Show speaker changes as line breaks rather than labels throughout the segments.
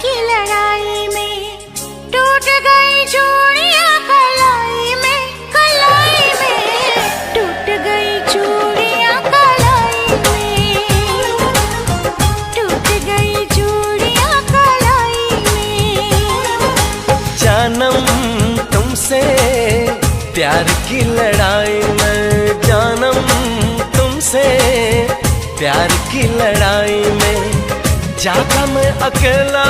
की लड़ाई में टूट गई चूड़ियां कलाई में, कलाई में टूट गई चूड़ियां कलाई में, टूट गई चूड़ियां कलाई में।
जानम तुमसे प्यार की लड़ाई में, जानम तुमसे प्यार की लड़ाई में, जागा मैं अकेला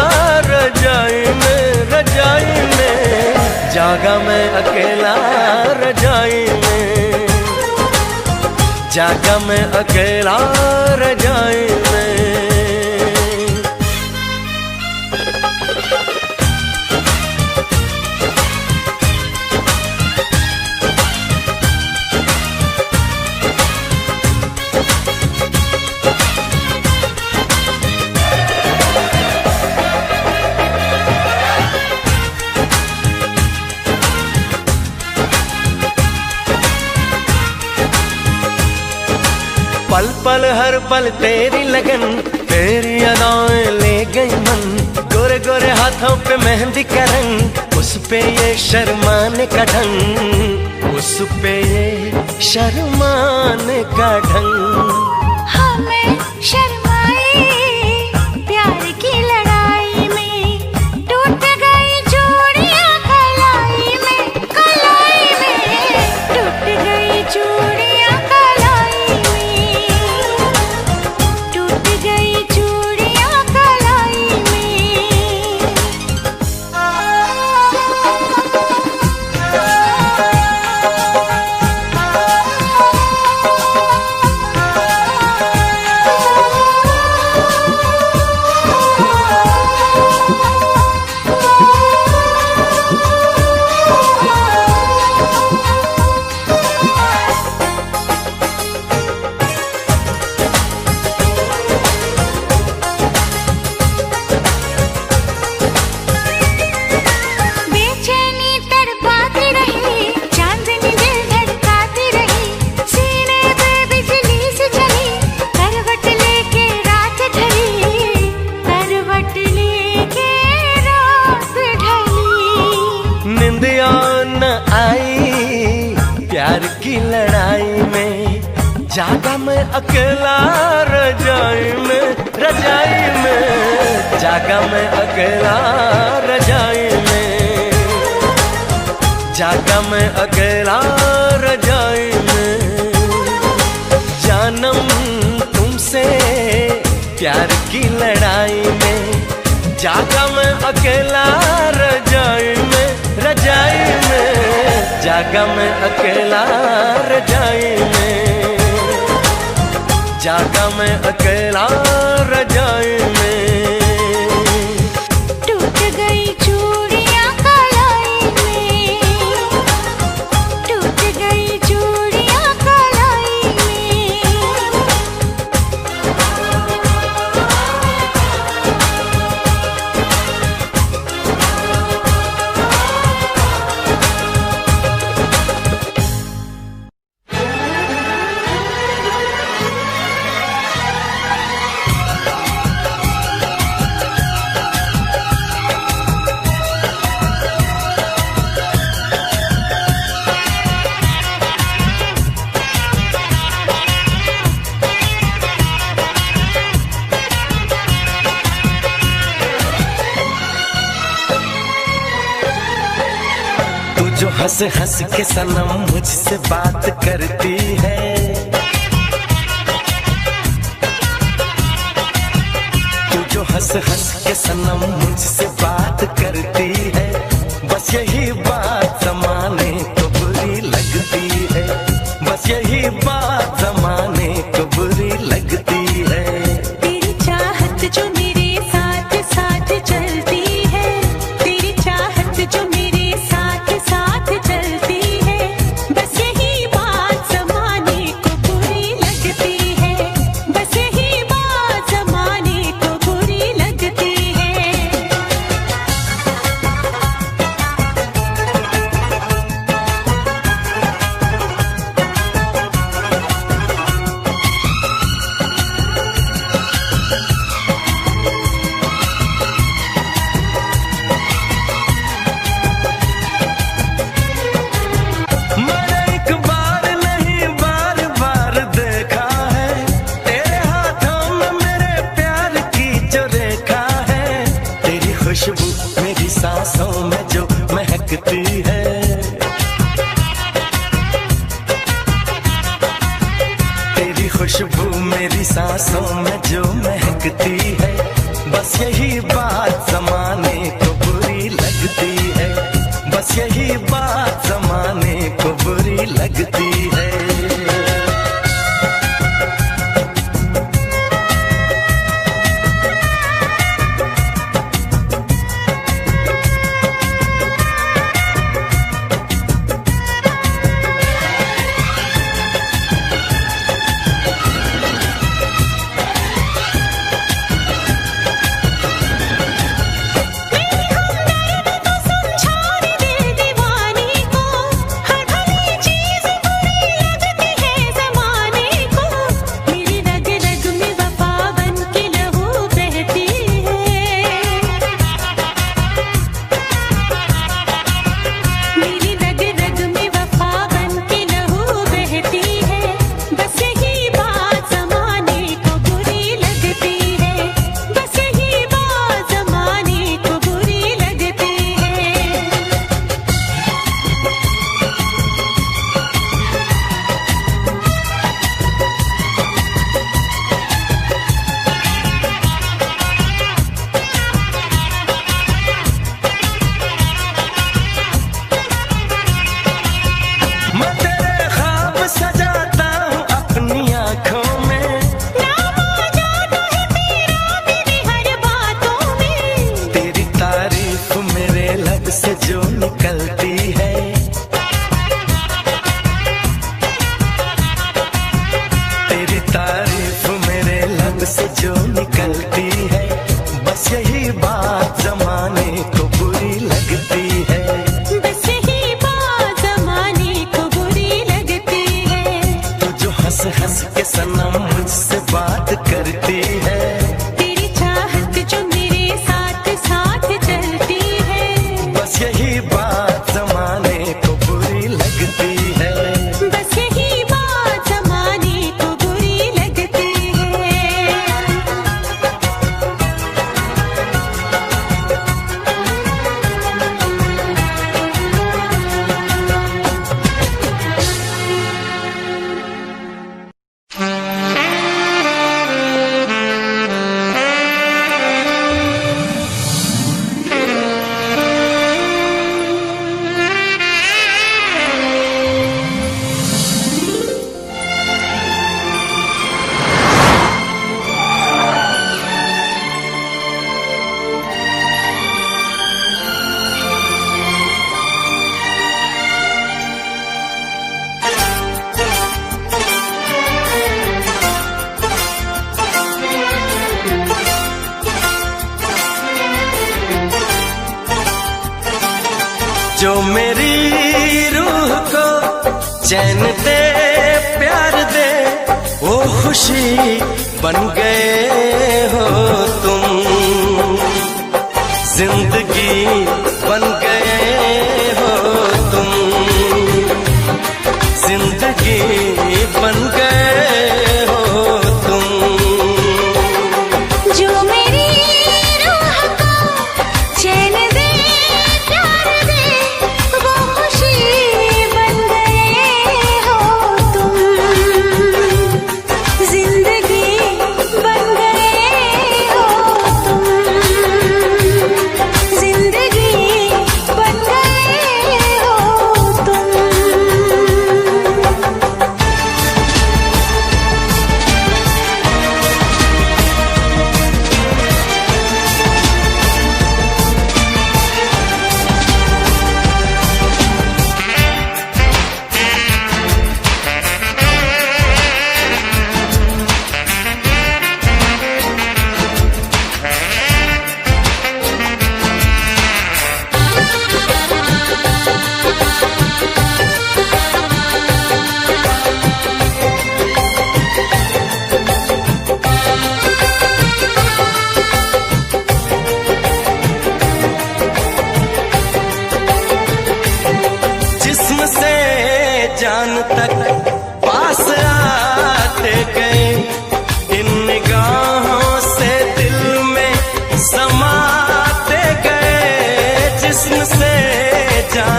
रजाई में, रजाई में जागा मैं अकेला रजाई में, जागा मैं अकेला रजाई में। पल पल हर पल तेरी लगन, तेरी अदाएं ले गई मन, गोरे गोरे हाथों पे मेहंदी का रंग, उस पे ये शर्माने का ढंग, उस पे ये शर्माने का ढंग।
हमें शर्माए प्यार की लड़ाई में, टूट गई चूड़ियां कलाई में, कलाई में टूट गई चूड़ियां कलाई में, टूट गई चूड़ियां कलाई में।
निंदिया न आई प्यार की लड़ाई में, जागा मैं अकेला रजाई में, रजाई में जागा मैं अकेला रजाई में, जागा मैं अकेला रजाई में। जानम तुमसे प्यार की लड़ाई में, जागा मैं अकेला रजाई में, रजाई में जागा मैं अकेला रजाई में, जागा मैं अकेला रजाई में।
टूट गई चूड़ियां कलाई में, टूट गई चूड़ियां कलाई में।
जो हंस हंस के सनम मुझसे बात करती है, तू जो हंस हंस के सनम मुझसे बात करती है, बस यही बात ज़माने को बुरी लगती है, बस यही बात ज़माने को बुरी लगती है।
तेरी चाहत जो मेरे साथ साथ चलती है, तेरी चाहत जो मेरे साथ साथ चलती है, बस यही बात ज़माने को बुरी लगती है, बस यही बात ज़माने को बुरी लगती है।
चमकती है। तेरी खुशबू मेरी सांसों में जो महकती है, बस यही बात जमाने को बुरी लगती है, बस यही बात जमाने को बुरी लगती है। से जो निकलती है, तेरी तारीफ मेरे लब से जो निकलती है, बस यही बात जमाने को बुरी लगती है,
बस यही बात जमाने को बुरी लगती है।
तू जो हंस हंस के सनम मुझसे बात करती है,
तेरी चाहत जो मेरे साथ साथ चलती है,
बस यही बात जमाने को बुरी लगती है,
बस यही बात जमाने को बुरी लगती है।
जो मेरी रूह को चैन दे प्यार दे, वो खुशी बन गए हो तुम, जिंदगी बन गए हो तुम, जिंदगी बन गए हो तुम।
जो मेरी रूह को चैन दे प्यार दे, वो खुशी बन गए हो तुम, जिंदगी बन गए हो तुम, जिंदगी बन गए हो तुम।
जान तक पास आते गए, इन निगाहों से दिल में समाते गए, जिस्म से जान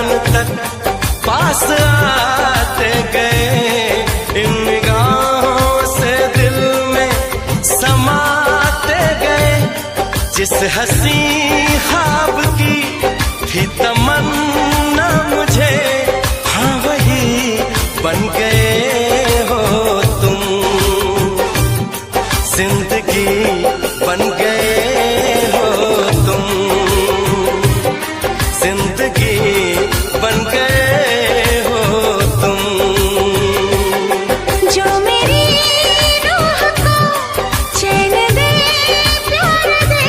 जिस हंसी ख्वाब की थी तमन्ना मुझे, हाँ वही बन गए हो तुम। जिंदगी बन गए हो तुम, जिंदगी बन गए हो तुम।
जो मेरी रूह को चैन दे, प्यार दे,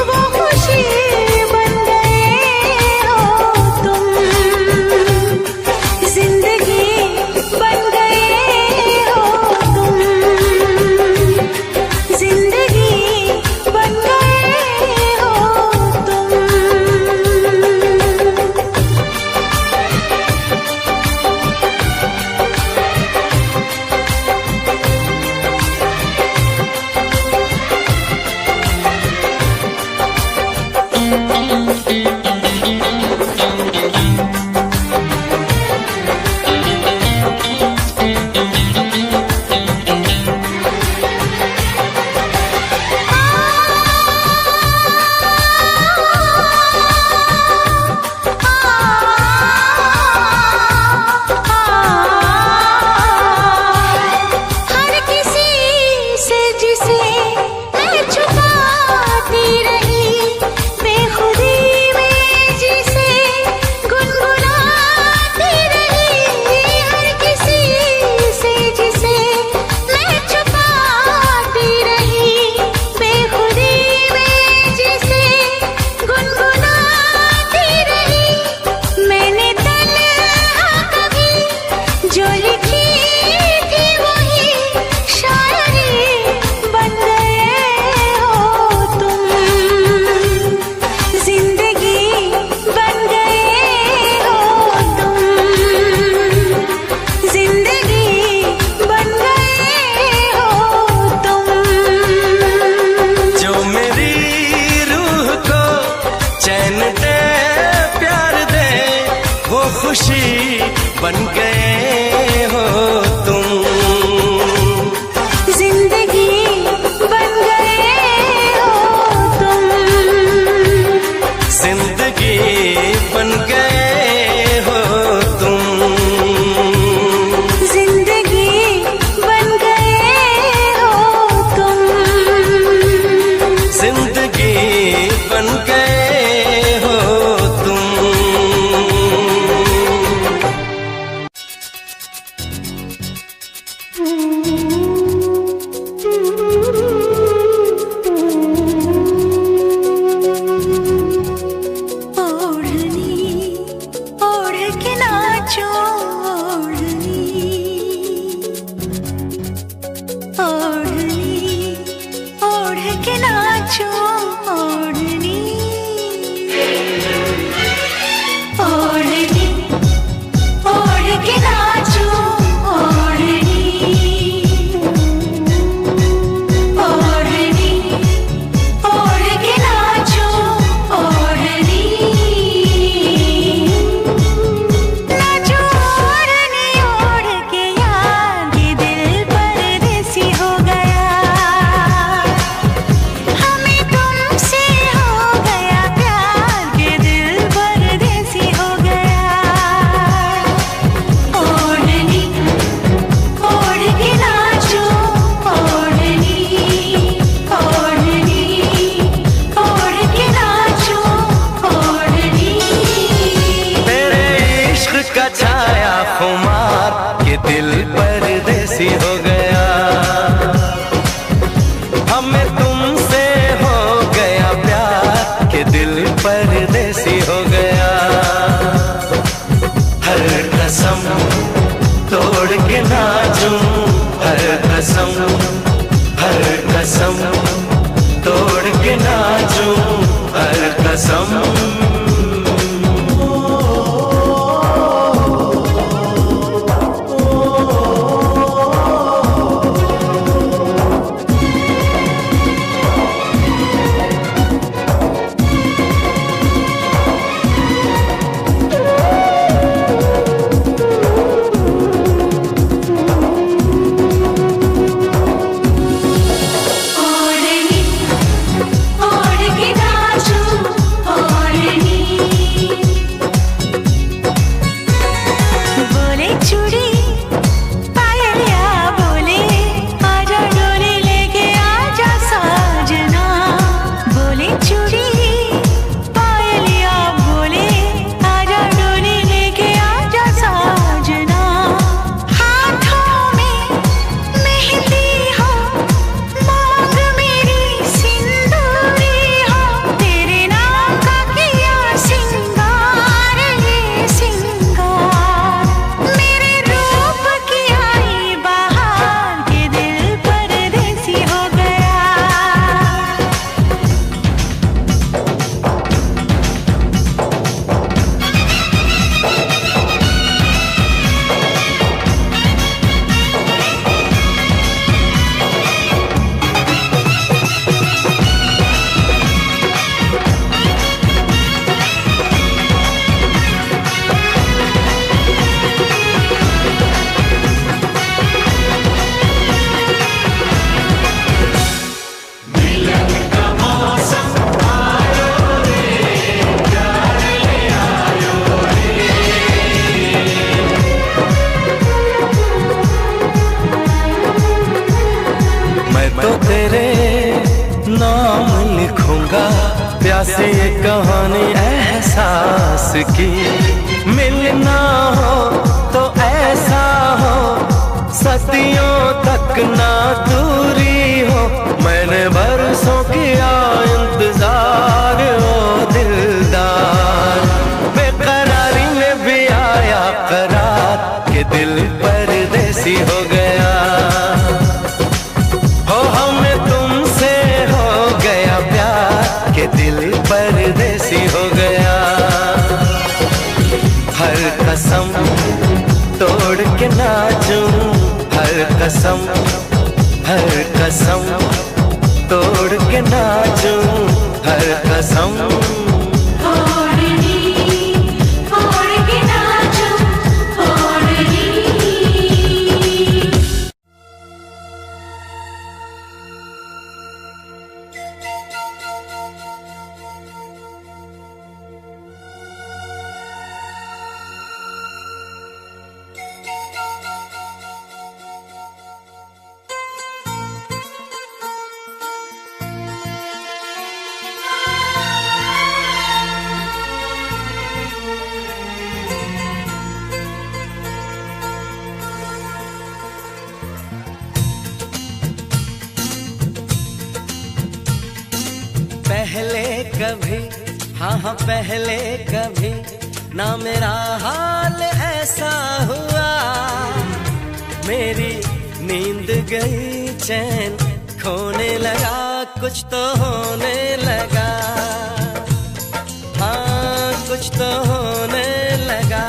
वो खुशी बन गए हो तुम। जिंदगी बन गए हो तुम, जिंदगी बन गए हो तुम। हर किसी से जिसे मैं छुपाती रही, बेखुदी में जिसे गुनगुनाती रही। हर किसी से जिसे मैं छुपाती रही, बेखुदी में जिसे गुनगुनाती रही। मैंने तन्हा कभी जो लिखी थी वही शायरी बन गए हो तुम। जिंदगी बन गए हो तुम, जिंदगी बन गए हो तुम।
जो मेरी रूह को चैन दे, प्यार दे, वो खुशी बन गए हो तुम।
जिंदगी बन गए हो तुम,
जिंदगी बन गए हो तुम।
जिंदगी बन गए हो तुम।
जिंदगी बन गए हो तुम।
ओढ़नी ओढ़ के नाचो, ओढ़नी ओढ़नी ओढ़ के नाचो, ओढ़नी ओढ़नी ओढ़ के नाचो, ओढ़नी ओढ़नी ओढ़ के नाचो, ओढ़नी नाचो। ओढ़नी ओढ़ के यार ये दिल परदेसी हो गया, हमें तुमसे हो गया प्यार, ये दिल परदेसी हो गया। ओढ़नी ओढ़ के नाचो, ओढ़नी ओढ़नी ओढ़ के नाचो, ओढ़नी।
तेरे इश्क का छाया खुमार के दिल परदेसी हो गया, हमें तुमसे हो गया प्यार के दिल परदेसी हो गया। हर कसम तोड़ के नाचूं, हर कसम, हर कसम तोड़ के नाचूं, हर कसम।
ओढ़नी ओढ़
कहानी एहसास की। मिलना हो तो ऐसा हो, सदियों तक ना दूरी हो। मैंने बरसों किया इंतजार ओ दिलदार, बेकरारी में भी आया करार के दिल परदेसी हो गया। हो हमें तुमसे हो गया प्यार के दिल परदेसी हो गया। हर कसम तोड़ के नाचूं, हर कसम तोड़ के नाचूं, हर कसम पहले कभी, हाँ पहले कभी ना मेरा हाल ऐसा हुआ। मेरी नींद गई, चैन खोने लगा, कुछ तो होने लगा। हाँ कुछ तो होने लगा।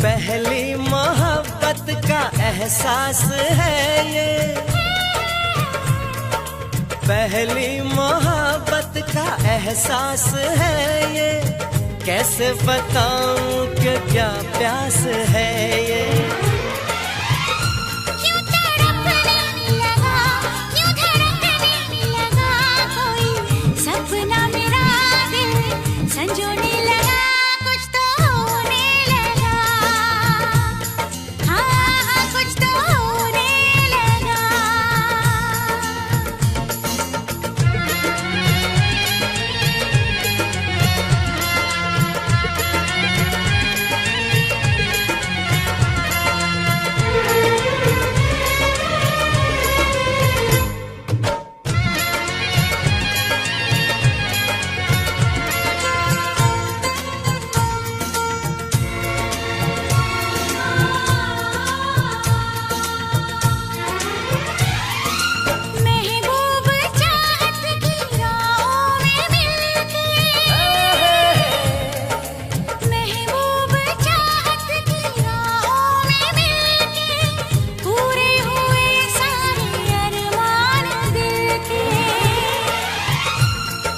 पहली मोहब्बत का एहसास है ये, पहली मोहब्बत का एहसास है ये। कैसे बताऊं कि क्या प्यास है ये।
क्यों तड़पने लगा, क्यों धड़कने लगा, कोई सपना मेरा दिल संजोने लगा। कुछ तो होने लगा, हाँ कुछ तो होने लगा।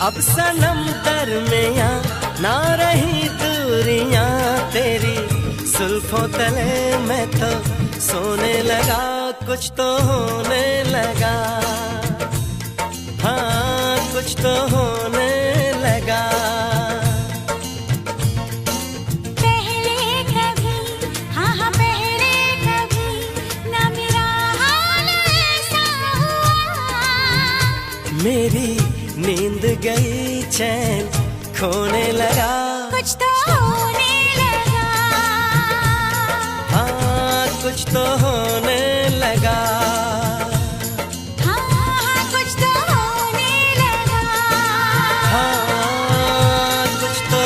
अब सनम दरमियां ना रही दूरियां तेरी, जुल्फों तले मैं तो सोने लगा। कुछ तो होने लगा, हाँ कुछ तो होने लगा।
पहले कभी, हाँ पहले कभी ना मेरा हाल ऐसा हुआ।
मेरी नींद गई, चैन खोने लगा।
कुछ तो होने लगा,
हाँ कुछ तो होने लगा।
हाँ कुछ तो होने लगा।
हाँ कुछ तो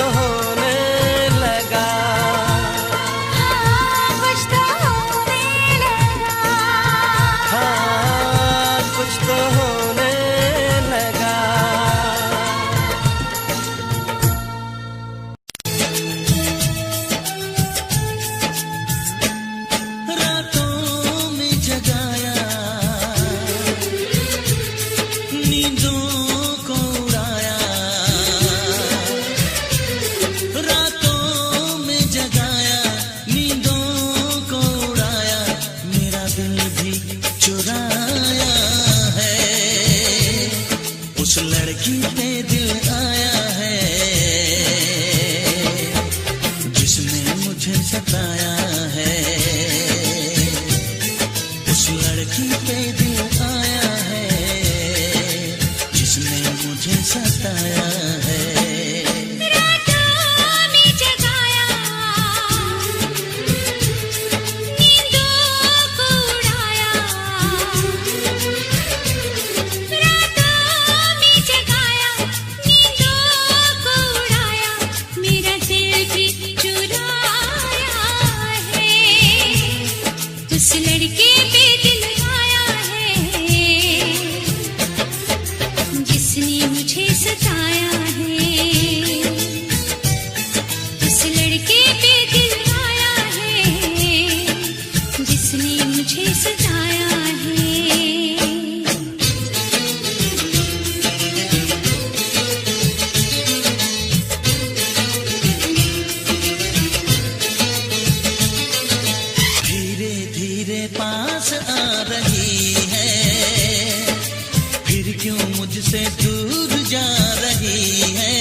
मुझसे दूर जा रही है,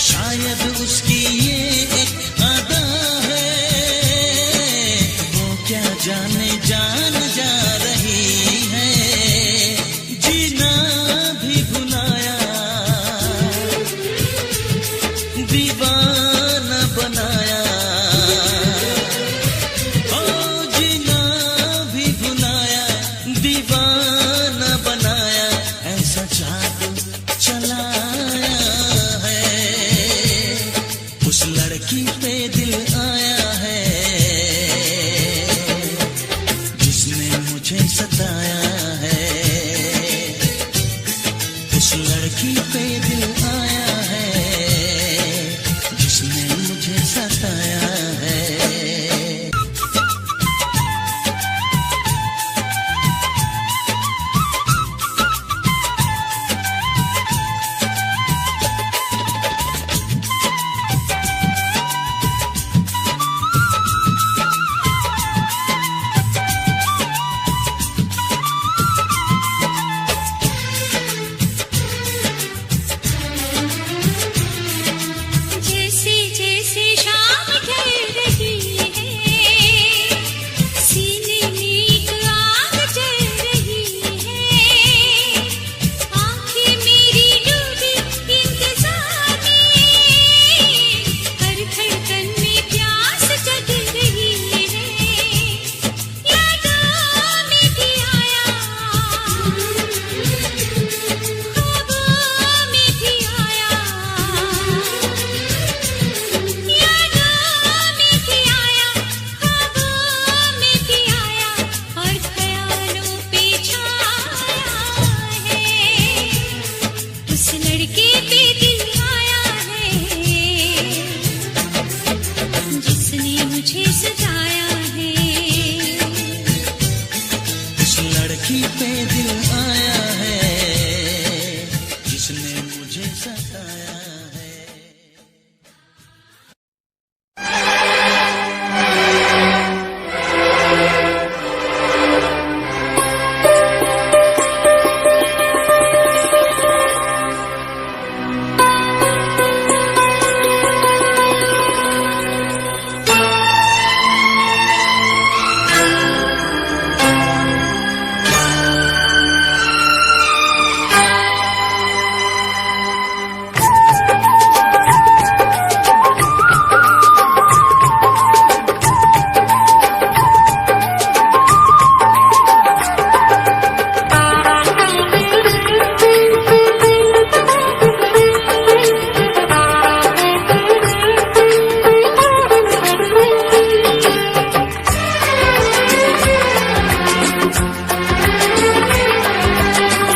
शायद उसकी ये एक अदा है, वो क्या जाने जान जा रही है, जीना भी भुलाया, दीवाना बनाया, ओ जीना भी भुलाया, दीवाना बनाया, ऐसा जादू चलाया है, उस लड़की पे दिल आया है, जिसने मुझे सताया है, उस लड़की पे दिल आया है, जिसने मुझे सताया है।
जैसे जैसे शाम ढल रही है, सीने में एक आग जल रही है, आंखें मेरी डूबी इंतजार में, हर धड़कन में प्यास जग रही है, यादों में भी आया, ख्वाबों में भी आया, यादों में भी आया, ख्वाबों में भी आया, और ख्यालों पे छाया है, उस लड़के पे दिल आया है, जिसने मुझे सताया है,
उस लड़की पे दिल आया है, जिसने मुझे सताया है।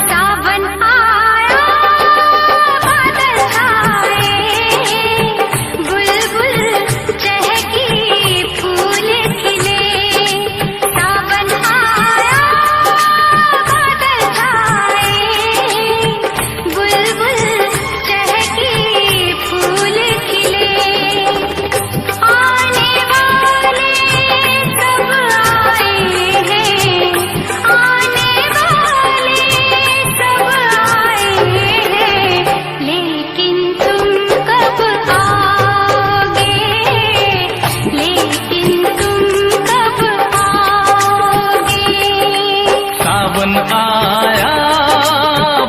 सावन आया, बादल छाए, बुलबुल चहकी, फूल खिले, सावन आया, बादल छाए, बुलबुल चहकी, फूल खिले, आने वाले सब आए हैं, आने वाले सब आए हैं, लेकिन तुम कब आओगे, लेकिन तुम कब आओगे।
सावन आया,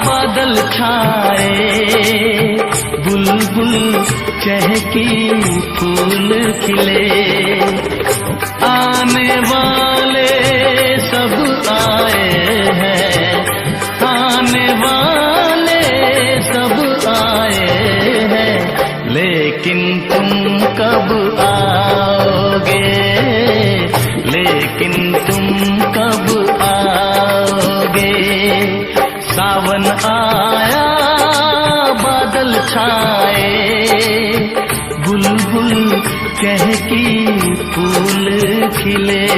बादल छाए, बुलबुल चहकी, फूल खिले, आने वाले सब आए हैं, आने वाले सब आए हैं, लेकिन तुम कब आओगे, लेकिन तुम कब आओगे। सावन आया, बादल छाए, बुलबुल चहकी, फूल खिले।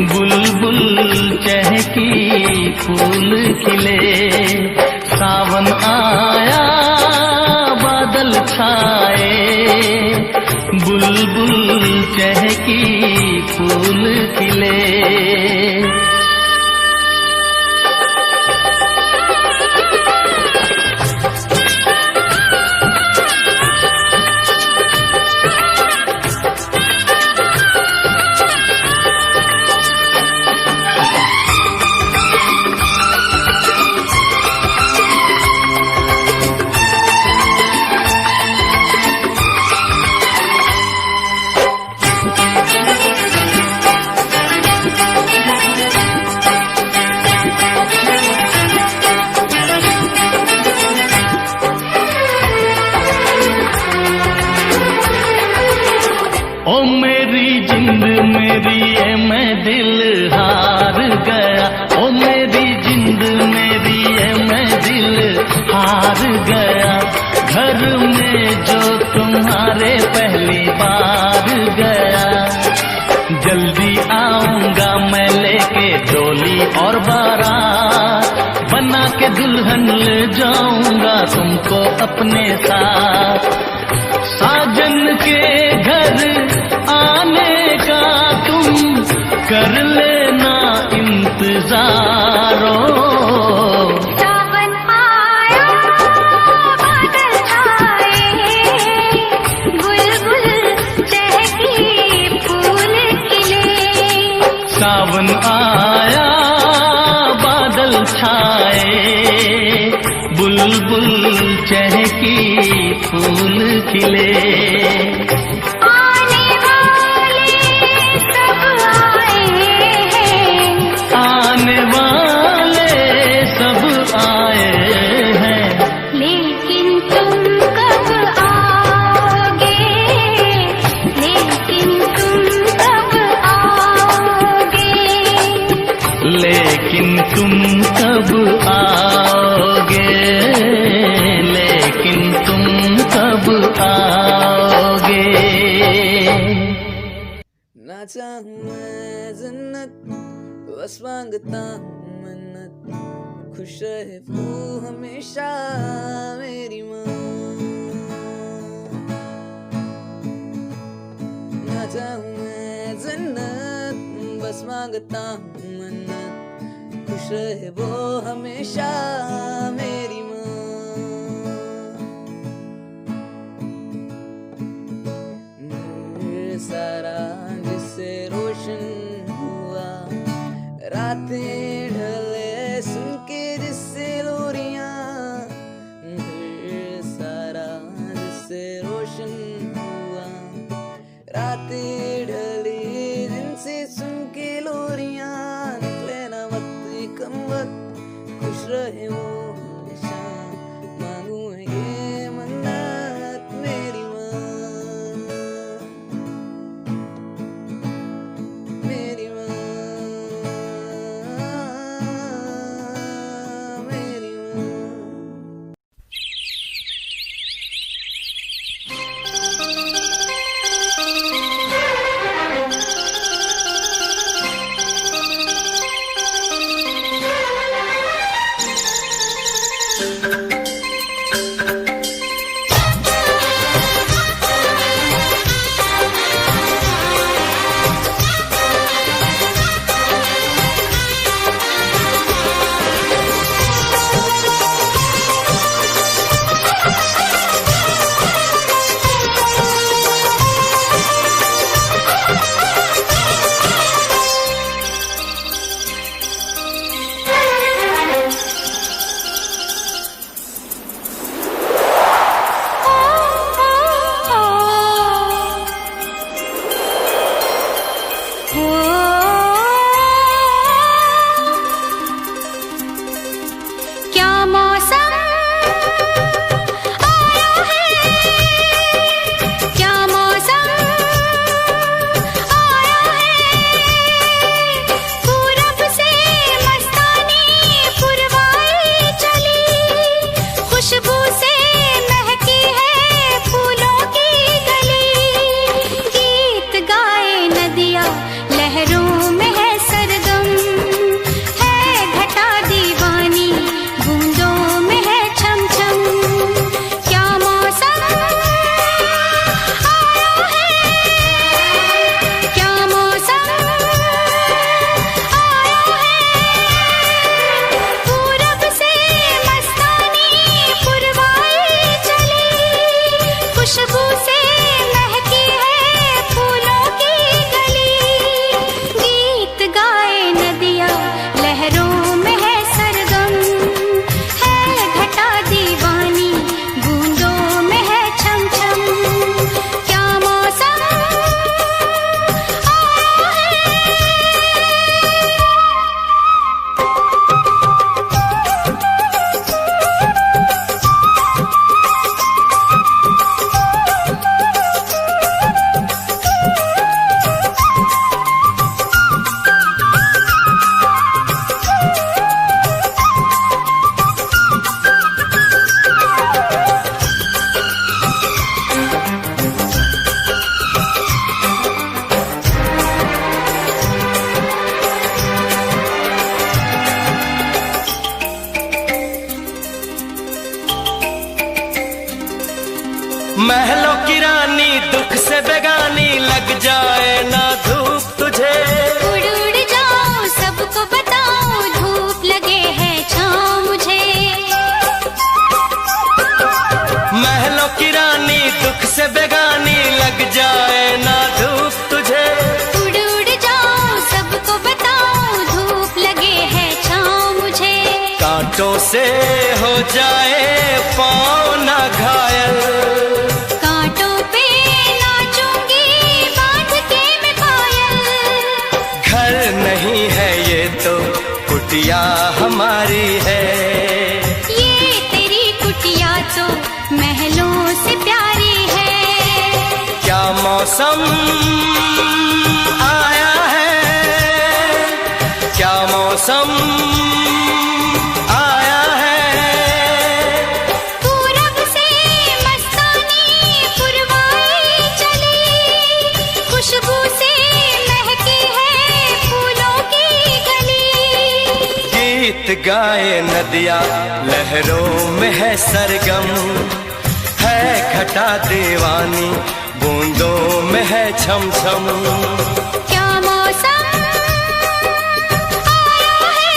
बुलबुल चहकी फूल खिले, सावन आया बादल छाए, बुलबुल चहकी फूल खिले। ओ मेरी जिंद मेरी ये मैं दिल हार गया, ओ मेरी जिंद मेरी ये मैं दिल हार गया, घर में जो तुम्हारे पहली बार गया, जल्दी आऊंगा मैं लेके डोली और बारात, बना के दुल्हन ले जाऊंगा तुमको अपने साथ, साजन के घर आने का तुम कर लेना इंतजारो।
सावन आया बादल छाए, बुलबुल चहकी फूल खिले।
सावन आया बादल छाए, बुलबुल चहकी फूल खिले।
आने वाले सब आए हैं,
आने वाले सब आए हैं,
लेकिन तुम कब आओगे, लेकिन तुम कब आओगे,
लेकिन तुम कब आओगे, लेकिन तुम कब आओगे।
ना चाहूं मैं जन्नत बस मांगता हूँ मन्नत, खुश रहे वो हमेशा मेरी माँ। ना चाहूं मैं जन्नत बस मांगता हूँ मन्नत, खुश रहे वो हमेशा मेरी माँ। सारा जिससे रोशन हुआ, रातें ढले सुन के जिससे लोरियां, सारा जिससे रोशन हुआ, रातें ढली जिनसे सुन के लोरियां, निकले ना वक्त कम वक्त, खुश रहे वो हमेशा, मांगू ये मन्नत मेरी माँ, मेरी माँ, मेरी माँ।
महलों की रानी दुख से बेगानी, लग जाए ना धूप तुझे।
उड़ उड़ जाऊं सबको बताऊं, धूप लगे है छाँव मुझे।
महलों की रानी दुख से बेगानी, लग जाए ना धूप तुझे।
उड़ उड़ जाऊं सबको बताऊं, धूप लगे है छाँव मुझे।
कांटों से हो जाए पाँव ना घायल,
कांटों पे नाचूंगी बांध के मैं पायल।
घर नहीं है ये तो कुटिया हमारी है।
ये तेरी कुटिया तो महलों से प्यारी है।
क्या मौसम आया है, क्या मौसम आया है।
पूरब से मस्तानी पुरवाई चली, खुशबू से महकी है फूलों की गली।
गीत गाए नदिया लहरों में है सरगम, है घटा दीवानी बूंदों में है छम छम।
क्या मौसम आया है।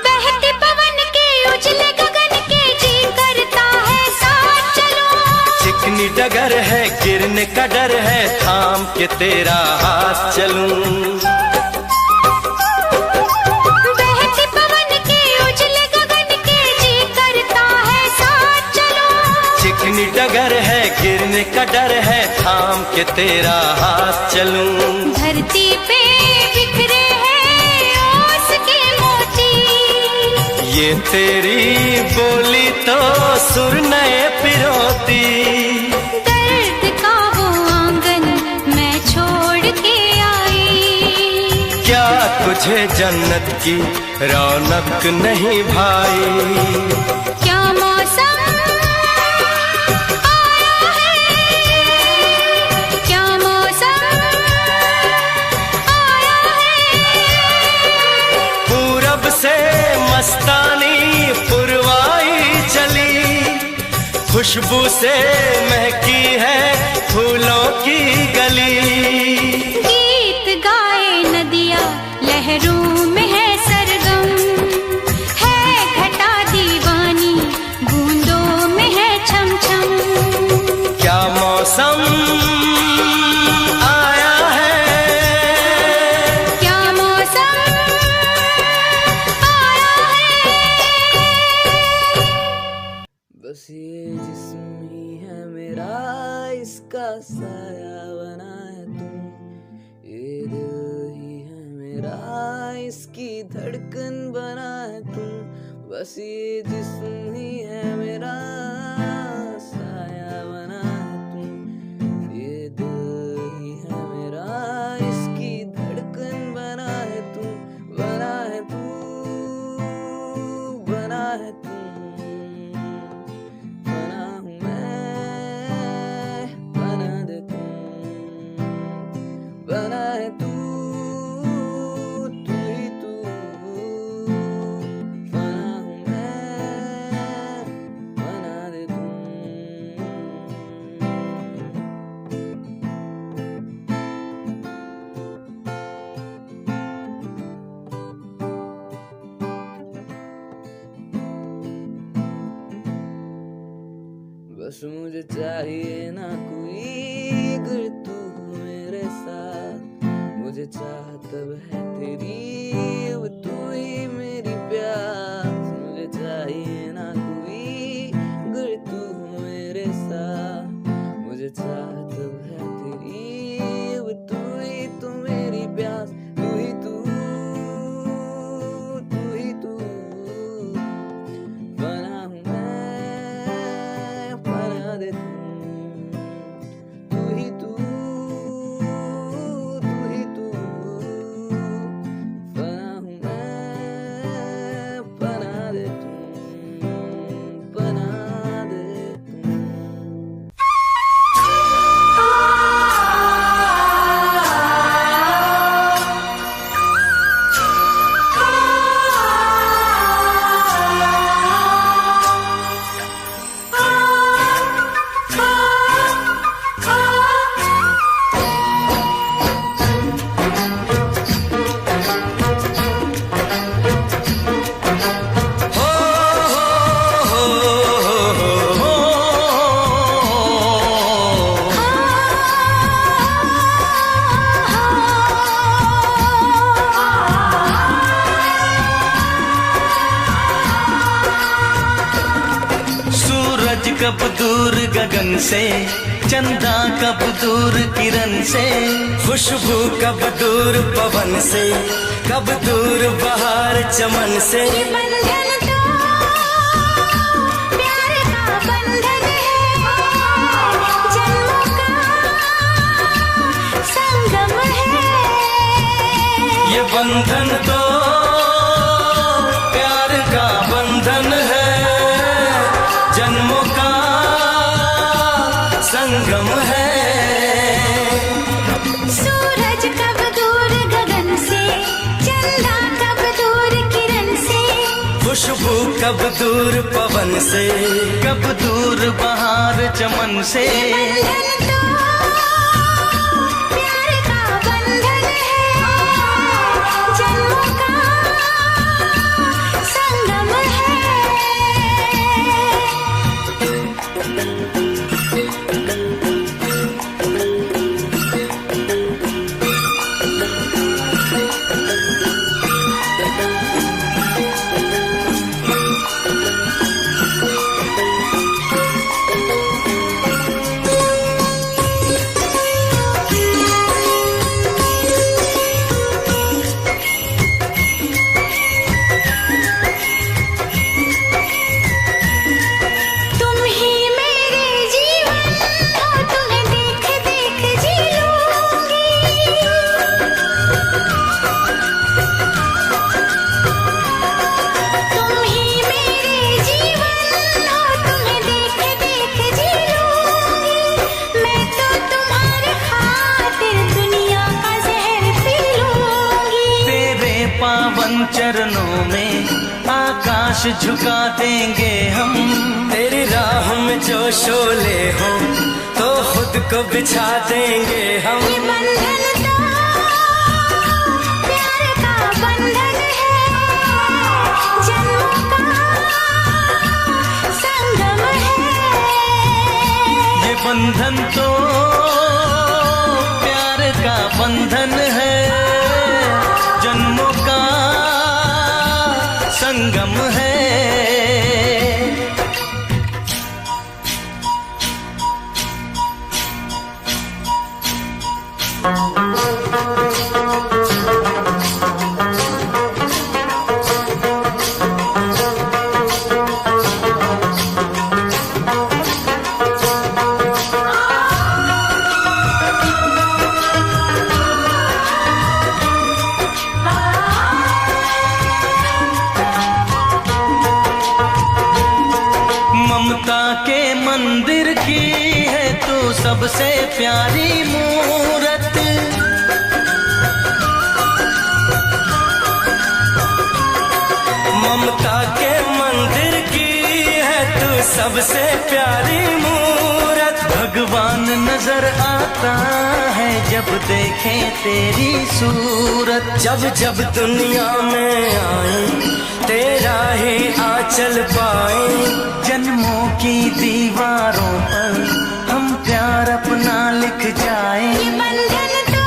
बहते पवन के उजले गगन के जी करता है साथ चलूं।
चिकनी डगर है गिरने का डर है, थाम के तेरा हाथ चलूं।
बहते पवन के उजले गगन के जी करता है साथ चलूं।
चिकनी डगर है गिरने का डर है, थाम के तेरा हाथ चलूं।
धरती पे बिखरे हैं ओस के मोती।
ये तेरी बोली तो सुर नए पिरोती।
दर्द का वो आंगन मैं छोड़ के आई।
क्या तुझे जन्नत की रौनक नहीं भाई।
क्या मौसम आया है। क्या मौसम आया है।
पूरब से मस्तानी पुरवाई चली, खुशबू से महकी है फूलों की गली।
गीत गाए नदिया लहरों में है सरगम, है घटा दीवानी बूंदों में है छम छम।
क्या मौसम आया है।
क्या मौसम आया है।
बस ये जिस्म ही है मेरा, इसका साया बना है तुम। ये दिल ही है मेरा, इसकी धड़कन बना है तुम। बस ये जिस्म ही है मेरा, साया बना है तुम। ये दिल ही है मेरा, इसकी धड़कन बना है तुम। बना है तू, बना है तुम। बना हूँ मैं, बना दे तुम। बना है तू, तू ही तू। बना हूँ मैं, बना दे तुम। बस मुझे चाहिए ना कोई, अगर तू हो मेरे साथ। मुझे चाह तब है तेरी, अब तू ही मेरी प्यास। मुझे चाहिए ना कोई, अगर तू हो मेरे साथ। मुझे चाह तब है तेरी, अब तू ही तो मेरी प्यास। तू ही तू, तू ही तू। बना हूँ मैं,
कब दूर गगन से, चंदा कब दूर किरण से,
खुशबू कब दूर पवन से, कब दूर बहार चमन से।
ये बंधन तो प्यार का बंधन है, जन्मों का संगम है।
ये बंधन तो प्यार का बंधन है, जन्मों का संगम है।
सूरज कब दूर गगन से, चंदा कब दूर किरण से,
खुशबू कब दूर पवन से,
कब दूर बहार चमन से।
बंधन तो प्यार का बंधन है, जन्मों का संगम है। तुम ही मेरे जीवन हो, तुम्हें देख देख जी लूंगी। तुम ही मेरे जीवन हो, तुम्हें देख देख जी लूंगी। मैं तो तुम्हारे खातिर दुनिया का जहर पी लूंगी।
तेरे पावन चरणों में आकाश झुका देंगे हम।
तेरी राह में जो शोले हो तो खुद को बिछा देंगे हम।
ये बंधन तो प्यार का बंधन है, जन्मों का संगम है।
ये बंधन तो प्यार का बंधन है, जन्मों का संगम है। ममता के मंदिर की है तू सबसे प्यारी मूरत।
ममता के मंदिर की है तू सबसे प्यारी मूरत।
भगवान नजर आता है जब देखे तेरी सूरत।
जब जब दुनिया में आए तेरा ही आंचल पाए।
जन्मों की दीवारों पर हम प्यार अपना लिख जाए।
ये बंधन तो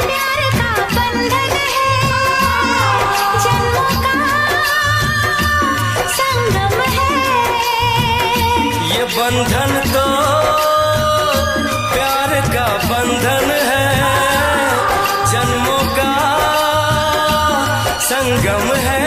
प्यार का बंधन है, जन्मों का संगम है।
ये बंधन तो प्यार का बंधन है, जन्मों का संगम है।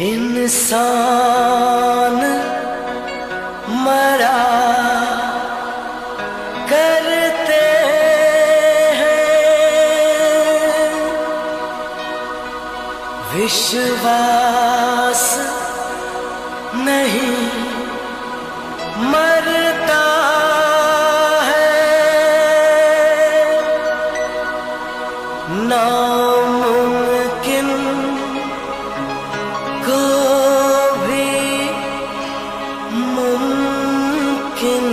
इंसान मरा करते हैं, विश्वास नहीं मरता है। नामुमकिन को भी मुमकिन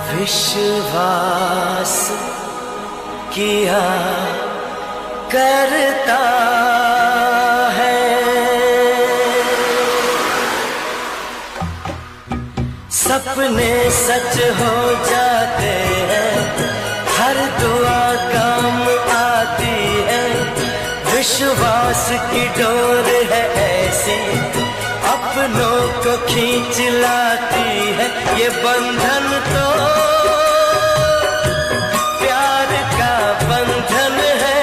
विश्वास किया करता है। सपने सच हो जाते हैं, हर दुआ काम आती है। विश्वास की डोर है ऐसी, अपनों को खींच लाती है। ये बंधन तो प्यार का बंधन है,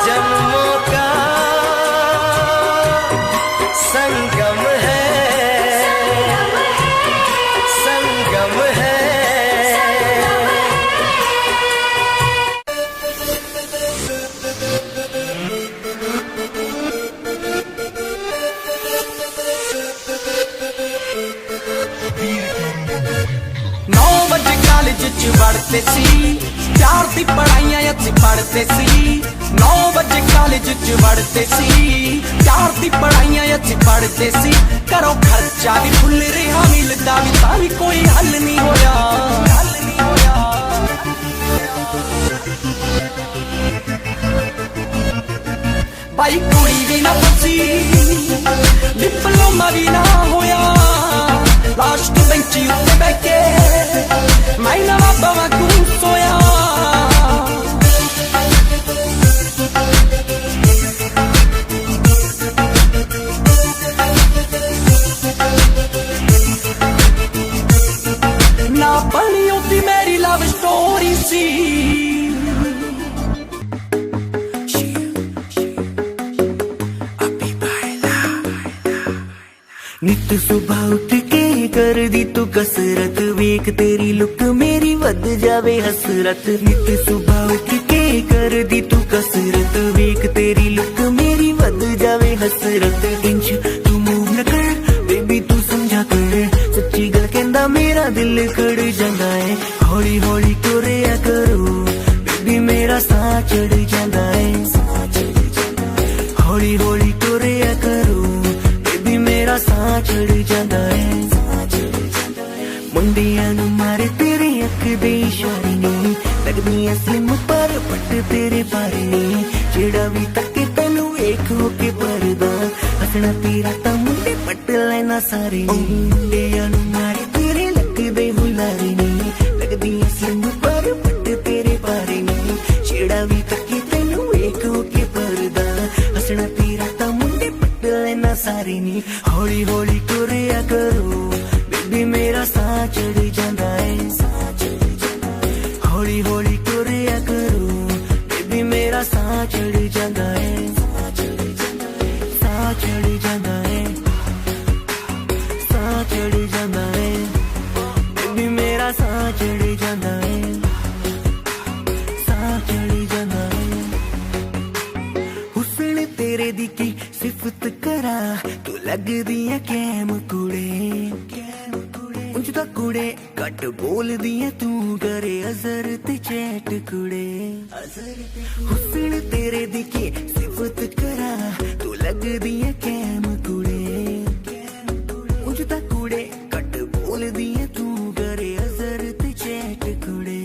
जन्मों का संगम है, संगम है।
कॉलेज च पढ़ते सी, प्यार दी पढ़ाइयां असीं पढ़ते सी। 9 बजे कॉलेज च पढ़ते सी, प्यार दी पढ़ाइयां असीं पढ़ते सी। घरों खर्चा भी फुल रहा, मिलदा भी तां भी कोई हल नहीं होया, हल नहीं होया। भाई कुड़ी भी ना फसी, डिप्लोमा भी ना होया। लास्ट बेंच उत्ते बैठे मैं नवा पवा तू सोया। ना बनी होती मेरी लव स्टोरी सी।
नित सुबह उठ के कर दी तू कसरत, वेख तेरी लुक मेरी वध जावे हसरत। नित सुबह उठ के कर दी तू कसरत, वेख तेरी लुक मेरी वध जावे हसरत। इंच तू मूव न कर बेबी तू समझा कर, सच्ची गल कहंदा मेरा दिल कड़ जांदा है। हौली हौली टुरिया करो बेबी मेरा साह चढ़ जांदा है। हौली हौली टुरिया करो मेरा साह चढ़ जांदा है। मुंडियां नूं मारे तेरे अख दे इशारे ने, लगदियां स्लिम पर पट तेरे बारे ने। जेड़ा भी तके तैनू वेख हो के परदा, हसना तेरा तां मुंडे पट लेना सारे। मुंडियां नूं मारे तेरे लक दे हुलारे ने, लगदियां स्लिम पर पट तेरे बारे ने। जेड़ा भी तके तैनू वेख हो के परदा, हसना तेरा तां मुंडे पट लेना सारे ने। हौली हौली टुरिया करो बेबी मेरा साह चढ़ जांदा है। हौली हौली टुरिया करो बेबी मेरा साह चढ़ जांदा है। साह चढ़ जांदा है, साह चढ़ जांदा है। बेबी मेरा साह चढ़ जांदा है, साह चढ़ जांदा है। हुस्न तेरे दी की सिफत करा, तू लगदी है कैम कुड़े। उंज दा कुड़े घट बोलदी है तू, डरे अजर ते चैट कुड़े। हुस्न तेरे दी की सिफत करा, तू लगदी है कैम कुड़े। उंज दा कुड़े घट बोलदी है तू, डरे अजर ते चैट कुड़े।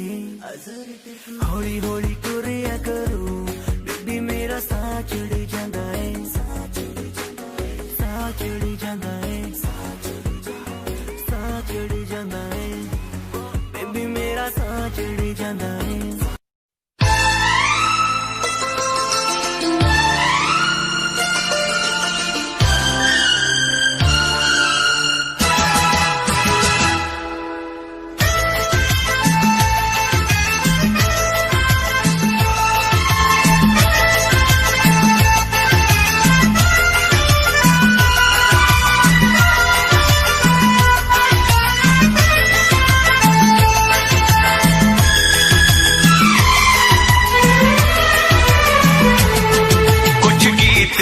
हौली हौली टुरिया करो बेबी मेरा साह चढ़ जांदा है। साह चढ़ जांदा है, साह चढ़ जांदा है। बेबी मेरा साह चढ़ जांदा है।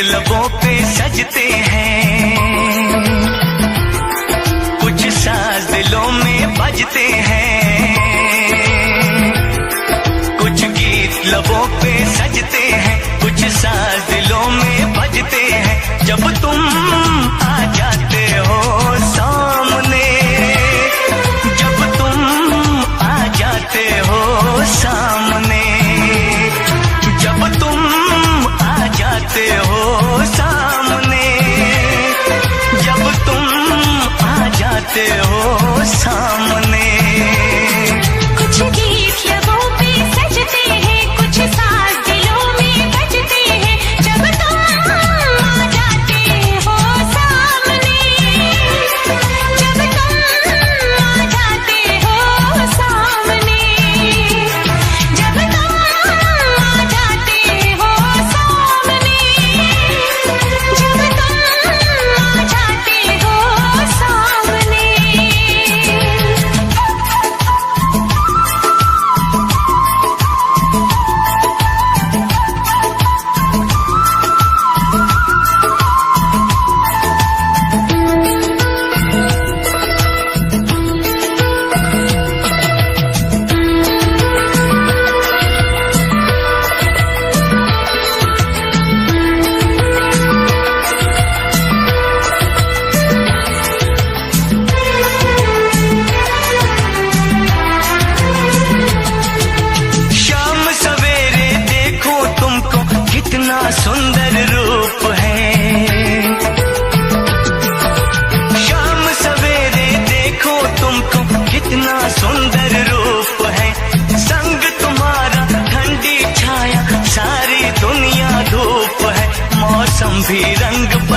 लबों पे सजते हैं, कुछ साज दिलों में बजते हैं। कुछ गीत लबों पे सजते हैं, कुछ साज दिलों में बजते हैं। जब तुम आ जाते हो सामने, जब तुम आ जाते हो सामने,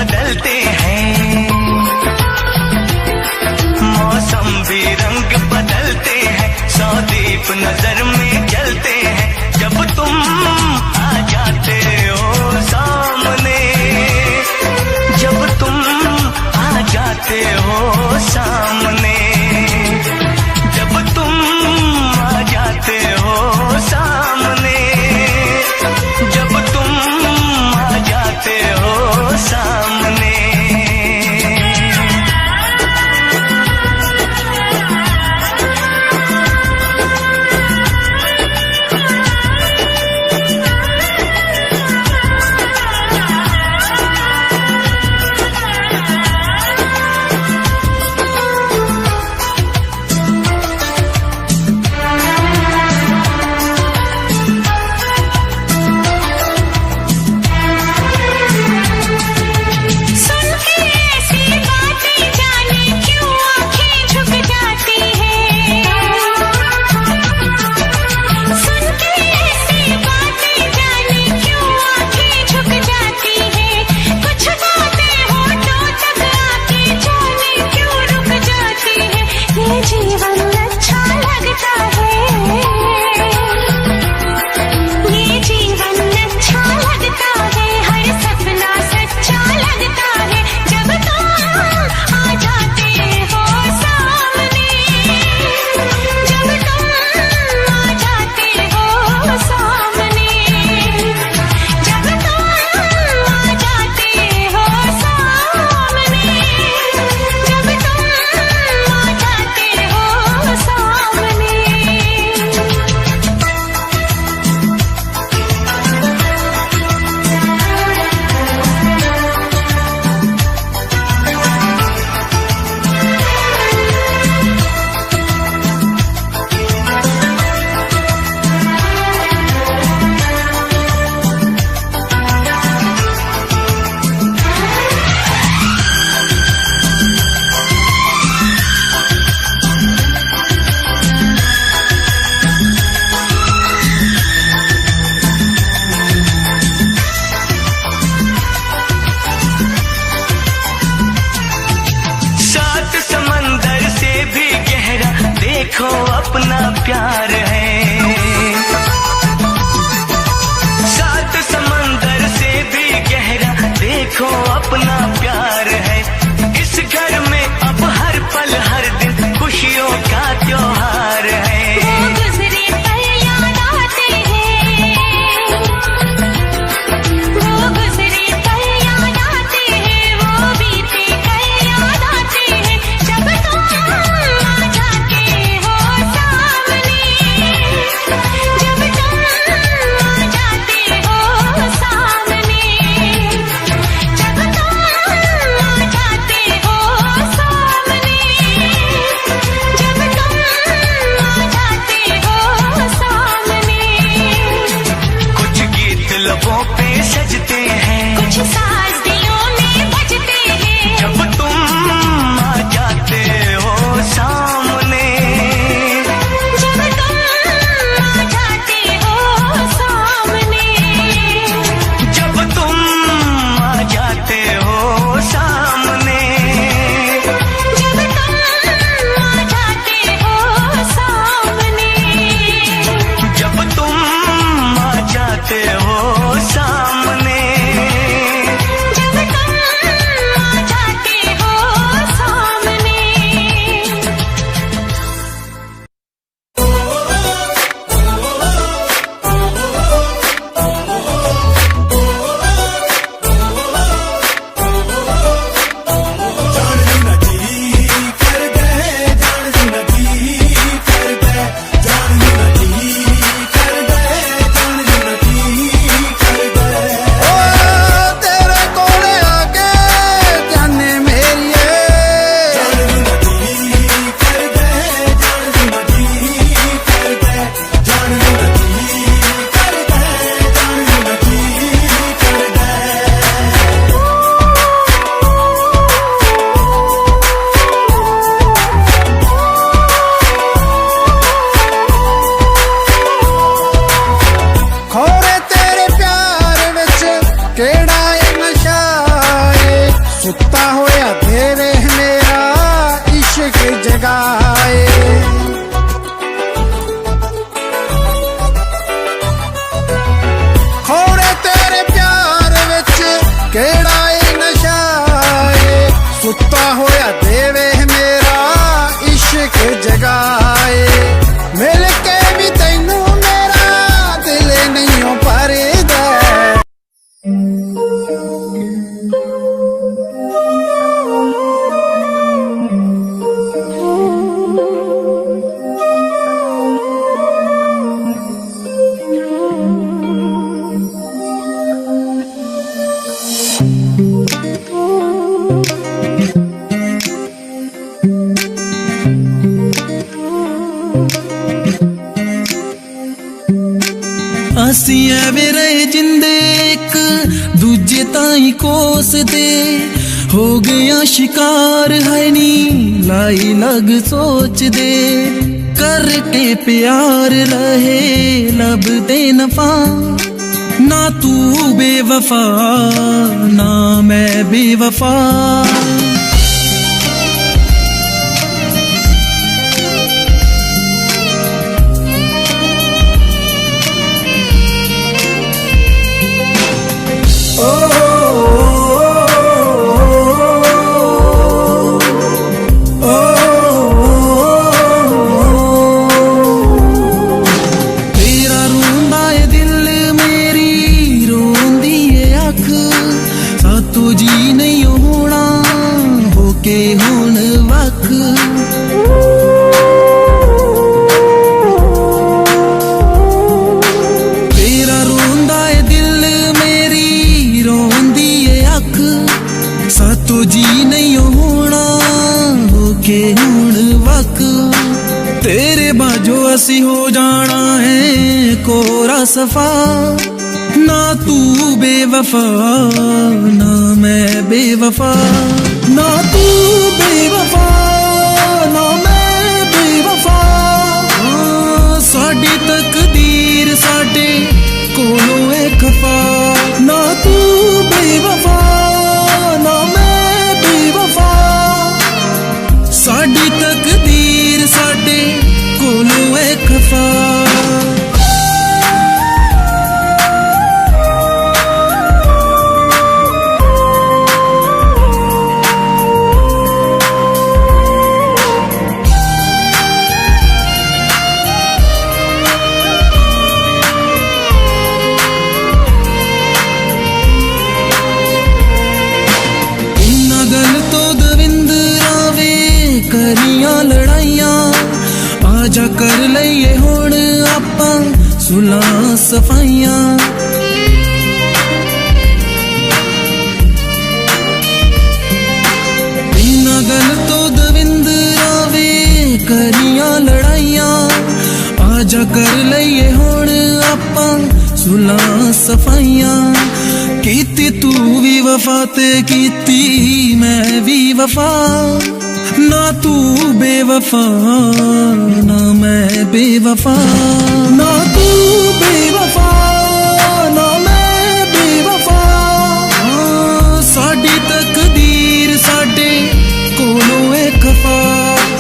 बदलते हैं, मौसम भी रंग बदलते हैं, सौ दीप नजर में जलते हैं जब तुम आ जाते हो सामने, जब तुम आ जाते हो सामने, जब तुम आ जाते हो सामने, जब तुम आ जाते हो सामने।
सुन के ऐसी बातें जाने क्यों आंखें झुक जाती हैं, सुन के ऐसी बातें जाने क्यों आंखें झुक जाती हैं, कुछ बातें होठों तक आके जाने क्यों रुक जाती हैं, ये जीवन अच्छा लगता है, ये जीवन अच्छा लगता है, हर सपना सच्चा लगता है जब तुम आ जाते हो सामने, जब तुम आ जाते हो सामने, जब तुम आ जाते हो सामने, जब तुम आ जाते हो सामने।
सात समंदर से भी गहरा देखो अपना प्यार है, सात समंदर से भी गहरा देखो अपना प्यार है, इस घर में अब हर पल हर दिन खुशियों का त्योहार है।
वो गुजरे पल याद आते हैं, वो गुजरे पल याद आते हैं, वो बीते कल याद आते हैं जब तुम आ जाते हो सामने, जब तुम आ जाते हो सामने, जब तुम
जगाए। खोड़े तेरे प्यार विच केड़ा ए नशा ए, सुता होया देवे मेरा इश्क जगाए। मिल के भी तैनू मेरा दिल नहीं भरदा।
ਅਸੀਂ ਐਵੇਂ ਰਹੇ ਜਿੰਦੇ ਇੱਕ ਦੂਜੇ ਤਾਈਂ ਕੋਸਦੇ, ਹੋ ਗਿਆ ਸ਼ਿਕਾਰ ਹੈ ਨੀ ਲਾਈ ਲਗ ਸੋਚਦੇ। ਕਰਕੇ ਪਿਆਰ ਰਹੇ ਲੱਭਦੇ ਨਫਾ, ਨਾ ਤੂੰ ਬੇਵਫਾ ਨਾ ਮੈਂ ਬੇਵਫਾ। ਅਸੀਂ ਹੋ ਜਾਣਾ ਹੈ ਕੋਰਾ ਸਫਾ, ਨਾ ਤੂੰ ਬੇਵਫਾ ਨਾ ਮੈਂ ਬੇਵਫਾ। ਨਾ ਤੂੰ ਬੇਵਫਾ ਨਾ ਮੈਂ ਬੇਵਫਾ। ਸਾਡੀ ਤਕਦੀਰ ਸਾਡੇ ਕੋਲੋਂ ਏ ਖਫਾ, ਨਾ ਤੂੰ ਬੇਵਫਾ ਨਾ ਮੈਂ ਬੇਵਫਾ। ਸਾਡੀ ਤਕਦੀਰ ਸਾਡੇ ਕੋਲੋਂ ਏ ਖਫਾ। ਇੰਨਾ ਗੱਲ ਤੋਂ ਦਵਿੰਦਰਾ ਵੇ ਕਰੀਆਂ ਲੜਾਈਆਂ, ਆਜਾ ਕਰ ਲਈਏ ਹੁਣ ਆਪਾਂ ਸੁਲਾਂ ਸਫਾਈਆਂ। ਬਿਨਾਂ ਗੱਲ ਤੋਂ ਦਵਿੰਦਰਾ ਵੇ ਕਰੀਆਂ ਲੜਾਈਆਂ, ਆਜਾ ਕਰ ਲਈਏ ਹੁਣ ਆਪਾਂ ਸੁਲਾਂ ਸਫਾਈਆਂ। ਕੀਤੀ ਤੂੰ ਵੀ ਵਫਾ ਤੇ ਕੀਤੀ ਮੈਂ ਵੀ ਵਫਾ, ਨਾ ਤੂੰ ਬੇਵਫਾ ਨਾ ਮੈਂ ਬੇਵਫਾ। ਨਾ ਤੂੰ ਬੇਵਫਾ ਨਾ ਮੈਂ ਬੇਵਫਾ। ਸਾਡੀ ਤਕਦੀਰ ਸਾਡੇ ਕੋਲੋਂ ਏ ਖਫਾ,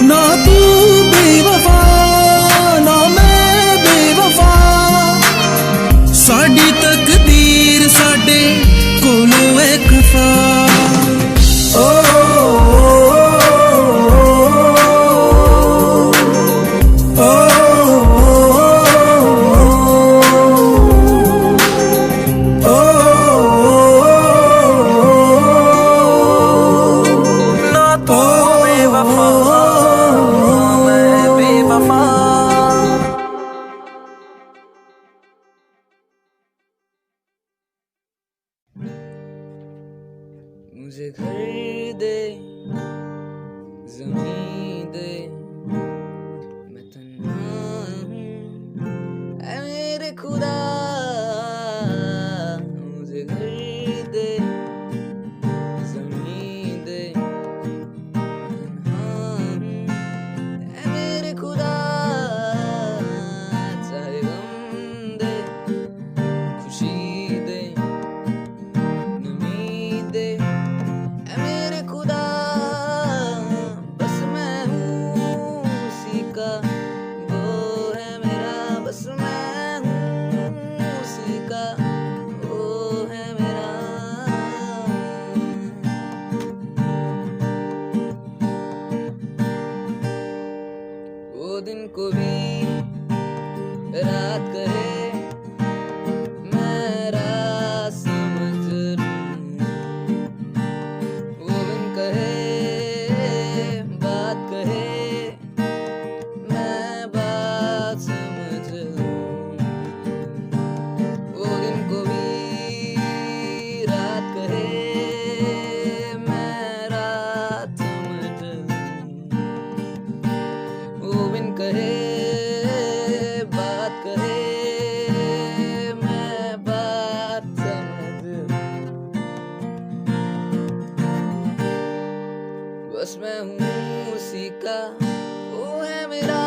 ਨਾ ਤੂੰ ਬੇਵਫਾ ਨਾ ਮੈਂ ਬੇਵਫਾ। ਸਾਡੀ ਤਕਦੀਰ ਸਾਡੇ ਕੋਲੋਂ ਏ ਖਫਾ।
मुझे घर दे ज़मीं दे, मैं तन्हा हूँ ऐ मेरे खुदा। मुझे घर दे ज़मीं दे, मैं तन्हा हूँ ऐ मेरे खुदा। चाहे गम दे खुशी दे नमी दे, बस मैं हूँ को भी रात कहे मैं रात समझ लूं, वो दिन कहे बात कहे मैं बात समझ लूं, वो दिन को भी रात कहे मैं रात समझ लूं, वो बिन कहे बात कहे मैं बात समझ लूं। बस मैं हूँ उसी का, वो है मेरा